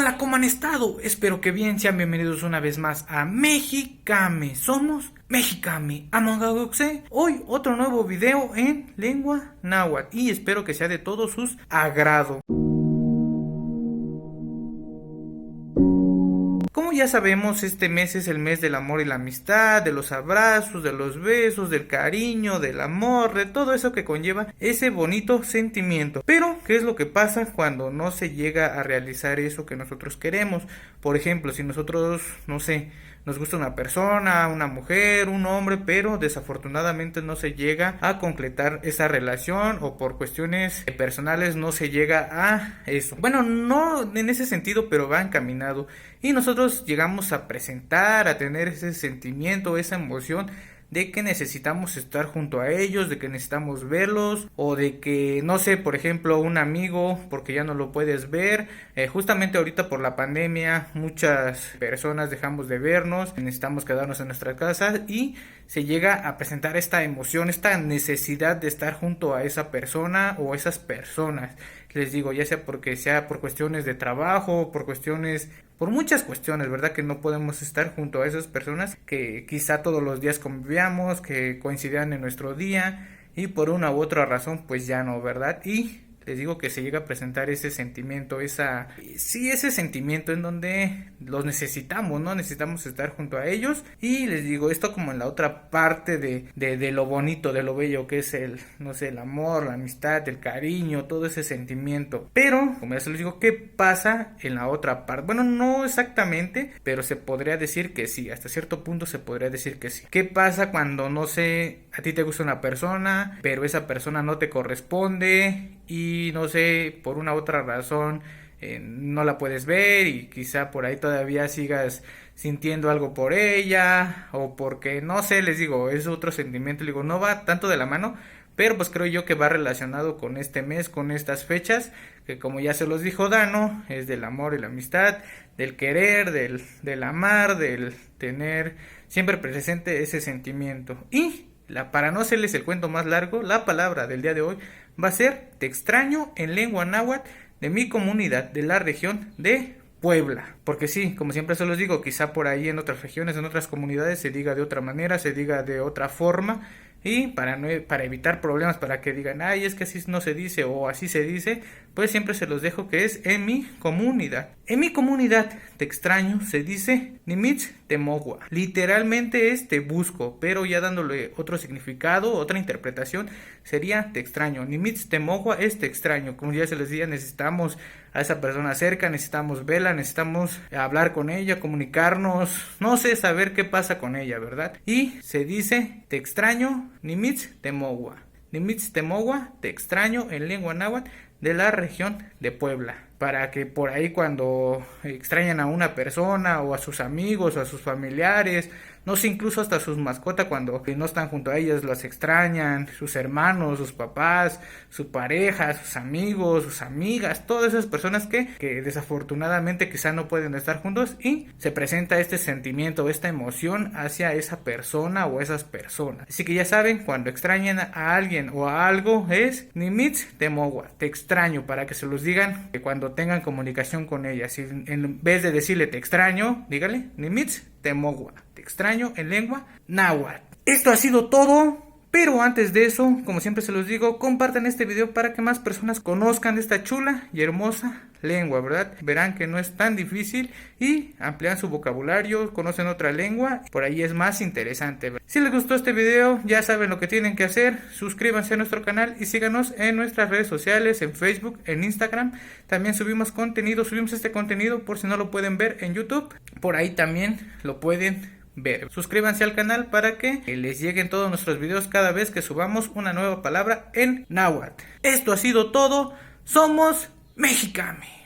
Hola, ¿cómo han estado? Espero que bien, sean bienvenidos una vez más a Mexicame. Somos Mexicame, Amongagoxe. Hoy otro nuevo video en lengua náhuatl y espero que sea de todos sus agrado. Como ya sabemos, este mes es el mes del amor y la amistad, de los abrazos, de los besos, del cariño, del amor, de todo eso que conlleva ese bonito sentimiento. Pero, ¿qué es lo que pasa cuando no se llega a realizar eso que nosotros queremos? Por ejemplo, si nosotros, no sé, nos gusta una persona, una mujer, un hombre, pero desafortunadamente no se llega a concretar esa relación o por cuestiones personales no se llega a eso. Bueno, no en ese sentido, pero va encaminado. Y nosotros llegamos a presentar, a tener ese sentimiento, esa emoción de que necesitamos estar junto a ellos, de que necesitamos verlos, o de que, no sé, por ejemplo, un amigo, porque ya no lo puedes ver, justamente ahorita por la pandemia, muchas personas dejamos de vernos, necesitamos quedarnos en nuestra casa y se llega a presentar esta emoción, esta necesidad de estar junto a esa persona o esas personas. Les digo, ya sea porque sea por cuestiones de trabajo, por muchas cuestiones, ¿verdad? Que no podemos estar junto a esas personas que quizá todos los días convivíamos, que coincidían en nuestro día y por una u otra razón pues ya no, ¿verdad? Y les digo que se llega a presentar ese sentimiento, ese sentimiento en donde los necesitamos, ¿no? Necesitamos estar junto a ellos y les digo esto como en la otra parte de lo bonito, de lo bello que es no sé, el amor, la amistad, el cariño, todo ese sentimiento. Pero, como ya se los digo, ¿qué pasa en la otra parte? Bueno, no exactamente, pero se podría decir que sí, hasta cierto punto se podría decir que sí. ¿Qué pasa cuando, no sé, a ti te gusta una persona, pero esa persona no te corresponde y no sé, por una u otra razón no la puedes ver y quizá por ahí todavía sigas sintiendo algo por ella o porque no sé, les digo, es otro sentimiento, les digo, no va tanto de la mano, pero pues creo yo que va relacionado con este mes, con estas fechas, que como ya se los dijo Dano, es del amor y la amistad, del querer, del amar, del tener siempre presente ese sentimiento. Y para no hacerles el cuento más largo, la palabra del día de hoy va a ser te extraño en lengua náhuatl de mi comunidad de la región de Puebla. Porque sí, como siempre se los digo, quizá por ahí en otras regiones, en otras comunidades se diga de otra manera, se diga de otra forma. Y para evitar problemas, para que digan, ay, es que así no se dice o así se dice, pues siempre se los dejo que es en mi comunidad. En mi comunidad, te extraño, se dice Nimitz Temogua. Literalmente es te busco, pero ya dándole otro significado, otra interpretación, sería te extraño. Nimitz Temogua es te extraño. Como ya se les decía, necesitamos a esa persona cerca, necesitamos verla, necesitamos hablar con ella, comunicarnos, no sé, saber qué pasa con ella, ¿verdad? Y se dice te extraño, Nimitz Temogua. Nimitz Temogua, te extraño en lengua náhuatl de la región de Puebla. Para que por ahí cuando extrañan a una persona o a sus amigos o a sus familiares, no sé, incluso hasta sus mascotas cuando no están junto a ellas las extrañan, sus hermanos, sus papás, su pareja, sus amigos, sus amigas, todas esas personas que desafortunadamente quizá no pueden estar juntos y se presenta este sentimiento, esta emoción hacia esa persona o esas personas. Así que ya saben, cuando extrañan a alguien o a algo es Nimitz Temogua, te extraño, para que se los digan que cuando tengan comunicación con ella, si en vez de decirle te extraño, dígale Nimitz Temogua, te extraño en lengua náhuatl. Esto ha sido todo, pero antes de eso, como siempre se los digo, compartan este video para que más personas conozcan esta chula y hermosa lengua, ¿verdad? Verán que no es tan difícil y amplían su vocabulario, conocen otra lengua, por ahí es más interesante, ¿verdad? Si les gustó este video, ya saben lo que tienen que hacer, suscríbanse a nuestro canal y síganos en nuestras redes sociales, en Facebook, en Instagram, también subimos este contenido por si no lo pueden ver en YouTube, por ahí también lo pueden ver. Suscríbanse al canal para que les lleguen todos nuestros videos cada vez que subamos una nueva palabra en náhuatl. Esto ha sido todo, somos Mexicame.